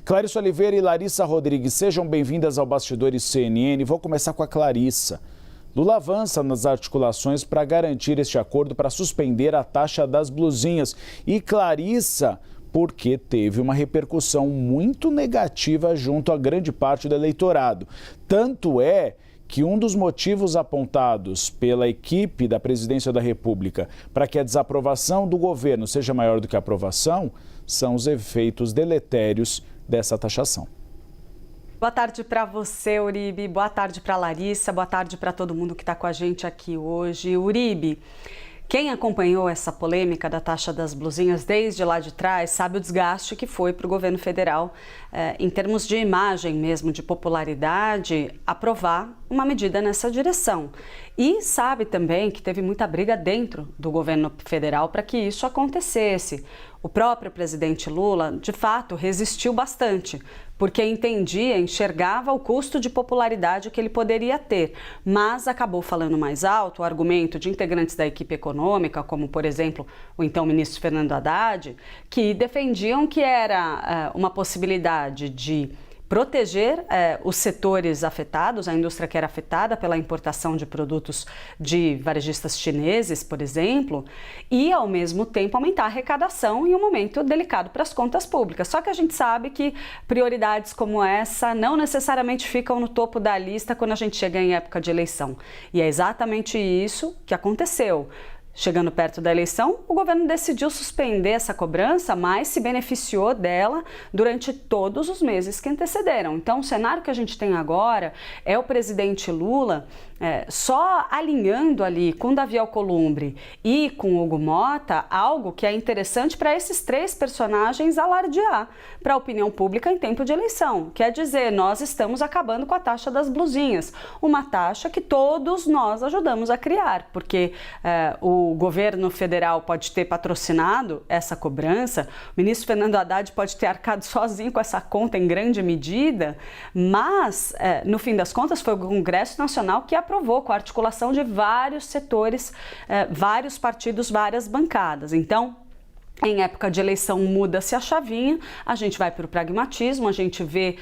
Clarissa Oliveira e Larissa Rodrigues, sejam bem-vindas ao Bastidores CNN. Vou começar com a Clarissa. Lula avança nas articulações para garantir este acordo para suspender a taxa das blusinhas. E Clarissa, porque teve uma repercussão muito negativa junto a grande parte do eleitorado. Tanto é que um dos motivos apontados pela equipe da Presidência da República para que a desaprovação do governo seja maior do que a aprovação são os efeitos deletérios dessa taxação. Boa tarde para você, Uribe. Boa tarde para Larissa. Boa tarde para todo mundo que está com a gente aqui hoje. Uribe, quem acompanhou essa polêmica da taxa das blusinhas desde lá de trás sabe o desgaste que foi para o governo federal, em termos de imagem mesmo, de popularidade, aprovar uma medida nessa direção. E sabe também que teve muita briga dentro do governo federal para que isso acontecesse. O próprio presidente Lula, de fato, resistiu bastante, porque enxergava o custo de popularidade que ele poderia ter, mas acabou falando mais alto o argumento de integrantes da equipe econômica, como, por exemplo, o então ministro Fernando Haddad, que defendiam que era uma possibilidade de proteger os setores afetados, a indústria que era afetada pela importação de produtos de varejistas chineses, por exemplo, e, ao mesmo tempo, aumentar a arrecadação em um momento delicado para as contas públicas. Só que a gente sabe que prioridades como essa não necessariamente ficam no topo da lista quando a gente chega em época de eleição. E é exatamente isso que aconteceu. Chegando perto da eleição, o governo decidiu suspender essa cobrança, mas se beneficiou dela durante todos os meses que antecederam. Então, o cenário que a gente tem agora é o presidente Lula só alinhando ali com Davi Alcolumbre e com Hugo Motta algo que é interessante para esses três personagens alardear para a opinião pública em tempo de eleição. Quer dizer, nós estamos acabando com a taxa das blusinhas, uma taxa que todos nós ajudamos a criar, porque o governo federal pode ter patrocinado essa cobrança, o ministro Fernando Haddad pode ter arcado sozinho com essa conta em grande medida, mas, no fim das contas, foi o Congresso Nacional que aprovou com a articulação de vários setores, vários partidos, várias bancadas. Então, em época de eleição muda-se a chavinha, a gente vai para o pragmatismo, a gente vê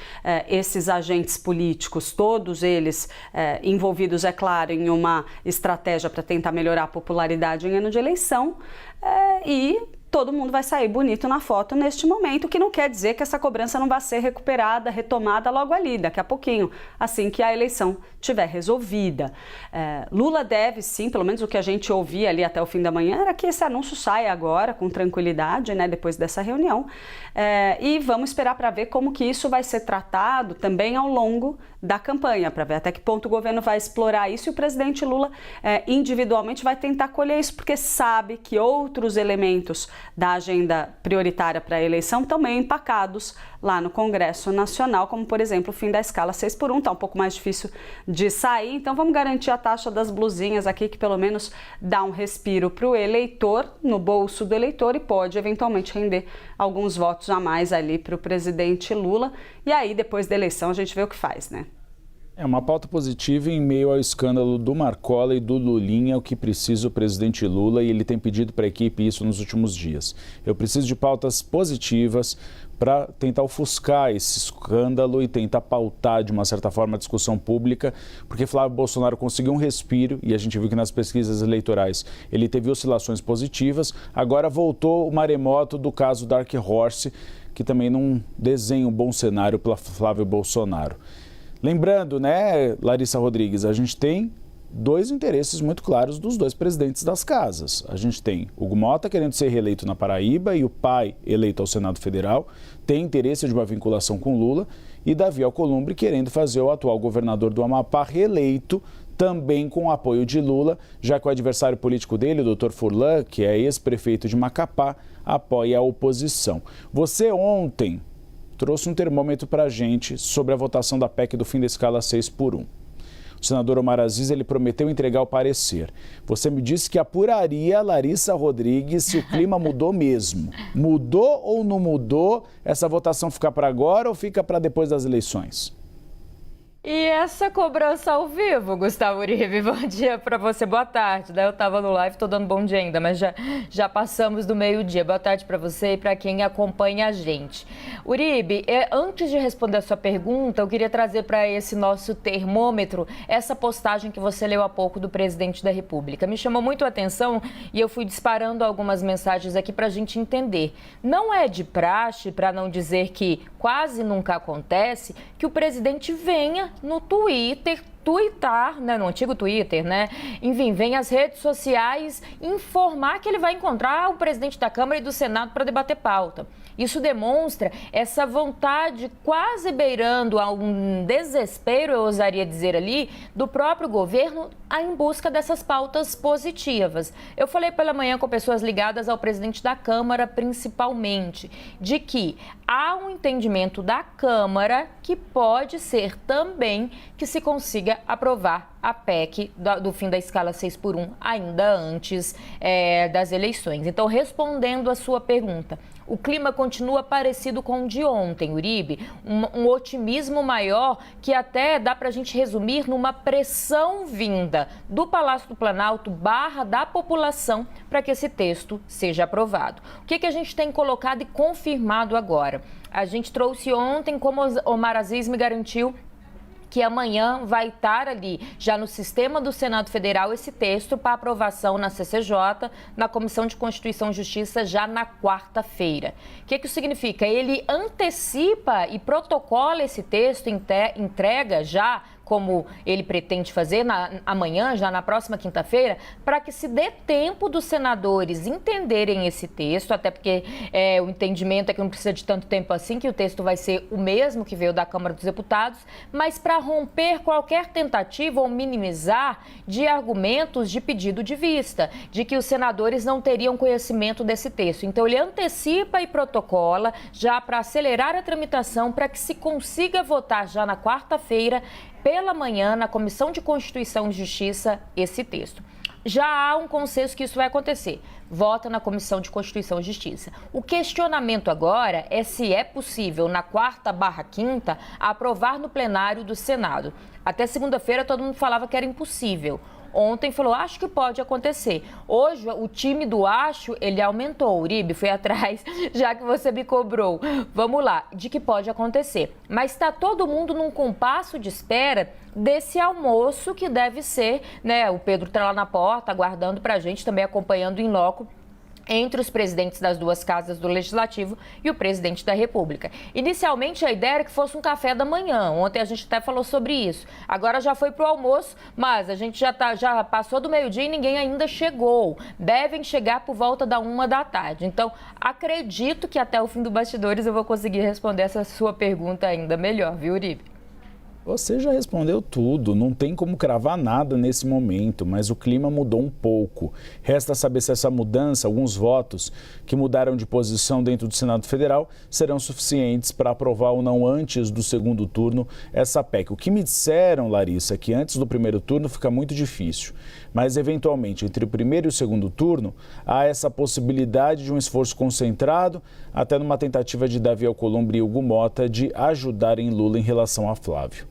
esses agentes políticos, todos eles envolvidos, é claro, em uma estratégia para tentar melhorar a popularidade em ano de eleição e todo mundo vai sair bonito na foto neste momento, o que não quer dizer que essa cobrança não vai ser recuperada, retomada logo ali, daqui a pouquinho, assim que a eleição estiver resolvida. Lula deve sim, pelo menos o que a gente ouvia ali até o fim da manhã, era que esse anúncio saia agora com tranquilidade, né, depois dessa reunião, e vamos esperar para ver como que isso vai ser tratado também ao longo da campanha, para ver até que ponto o governo vai explorar isso e o presidente Lula individualmente vai tentar colher isso, porque sabe que outros elementos da agenda prioritária para a eleição também empacados lá no Congresso Nacional, como, por exemplo, o fim da escala 6x1, está um pouco mais difícil de sair, então vamos garantir a taxa das blusinhas aqui, que pelo menos dá um respiro para o eleitor, no bolso do eleitor, e pode eventualmente render alguns votos a mais ali para o presidente Lula, e aí depois da eleição a gente vê o que faz, né? É uma pauta positiva em meio ao escândalo do Marcola e do Lulinha, o que precisa o presidente Lula, e ele tem pedido para a equipe isso nos últimos dias. Eu preciso de pautas positivas para tentar ofuscar esse escândalo e tentar pautar, de uma certa forma, a discussão pública, porque Flávio Bolsonaro conseguiu um respiro, e a gente viu que nas pesquisas eleitorais ele teve oscilações positivas, agora voltou o maremoto do caso Dark Horse, que também não desenha um bom cenário para Flávio Bolsonaro. Lembrando, né, Larissa Rodrigues, a gente tem dois interesses muito claros dos dois presidentes das casas. A gente tem Hugo Motta querendo ser reeleito na Paraíba e o pai eleito ao Senado Federal, tem interesse de uma vinculação com Lula, e Davi Alcolumbre querendo fazer o atual governador do Amapá reeleito, também com o apoio de Lula, já que o adversário político dele, o doutor Furlan, que é ex-prefeito de Macapá, apoia a oposição. Você ontem trouxe um termômetro para a gente sobre a votação da PEC do fim da escala 6x1. O senador Omar Aziz, ele prometeu entregar o parecer. Você me disse que apuraria, Larissa Rodrigues, se o clima mudou mesmo. Mudou ou não mudou? Essa votação fica para agora ou fica para depois das eleições? E essa cobrança ao vivo, Gustavo Uribe, bom dia para você, boa tarde. Eu estava no live, estou dando bom dia ainda, mas já passamos do meio-dia. Boa tarde para você e para quem acompanha a gente. Uribe, antes de responder a sua pergunta, eu queria trazer para esse nosso termômetro essa postagem que você leu há pouco do presidente da República. Me chamou muito a atenção e eu fui disparando algumas mensagens aqui para a gente entender. Não é de praxe, para não dizer que quase nunca acontece, que o presidente venha no Twitter, tuitar, né, no antigo Twitter, né? Enfim, vem às redes sociais informar que ele vai encontrar o presidente da Câmara e do Senado para debater pauta. Isso demonstra essa vontade quase beirando a um desespero, eu ousaria dizer ali, do próprio governo em busca dessas pautas positivas. Eu falei pela manhã com pessoas ligadas ao presidente da Câmara, principalmente, de que há um entendimento da Câmara que pode ser também que se consiga aprovar a PEC do fim da escala 6x1 ainda antes das eleições. Então, respondendo a sua pergunta, o clima continua parecido com o de ontem, Uribe, um otimismo maior que até dá para a gente resumir numa pressão vinda do Palácio do Planalto / da população para que esse texto seja aprovado. O que a gente tem colocado e confirmado agora? A gente trouxe ontem, como Omar Aziz me garantiu, que amanhã vai estar ali, já no sistema do Senado Federal, esse texto para aprovação na CCJ, na Comissão de Constituição e Justiça, já na quarta-feira. O que isso significa? Ele antecipa e protocola esse texto, entrega já, como ele pretende fazer amanhã, já na próxima quinta-feira, para que se dê tempo dos senadores entenderem esse texto, até porque o entendimento é que não precisa de tanto tempo assim, que o texto vai ser o mesmo que veio da Câmara dos Deputados, mas para romper qualquer tentativa ou minimizar de argumentos de pedido de vista, de que os senadores não teriam conhecimento desse texto. Então, ele antecipa e protocola já para acelerar a tramitação, para que se consiga votar já na quarta-feira, pela manhã, na Comissão de Constituição e Justiça, esse texto. Já há um consenso que isso vai acontecer. Vota na Comissão de Constituição e Justiça. O questionamento agora é se é possível, na quarta/quinta, aprovar no plenário do Senado. Até segunda-feira, todo mundo falava que era impossível. Ontem falou, acho que pode acontecer. Hoje, o time do acho, ele aumentou. Uribe, fui atrás, já que você me cobrou. Vamos lá, de que pode acontecer. Mas está todo mundo num compasso de espera desse almoço que deve ser, né? O Pedro está lá na porta, aguardando para a gente, também acompanhando em loco, entre os presidentes das duas casas do Legislativo e o presidente da República. Inicialmente, a ideia era que fosse um café da manhã. Ontem a gente até falou sobre isso. Agora já foi para o almoço, mas a gente já passou do meio-dia e ninguém ainda chegou. Devem chegar por volta da 1h. Então, acredito que até o fim do Bastidores eu vou conseguir responder essa sua pergunta ainda melhor, viu, Uribe? Você já respondeu tudo, não tem como cravar nada nesse momento, mas o clima mudou um pouco. Resta saber se essa mudança, alguns votos que mudaram de posição dentro do Senado Federal, serão suficientes para aprovar ou não antes do segundo turno essa PEC. O que me disseram, Larissa, é que antes do primeiro turno fica muito difícil, mas eventualmente entre o primeiro e o segundo turno há essa possibilidade de um esforço concentrado, até numa tentativa de Davi Alcolumbre e Hugo Mota de ajudarem Lula em relação a Flávio.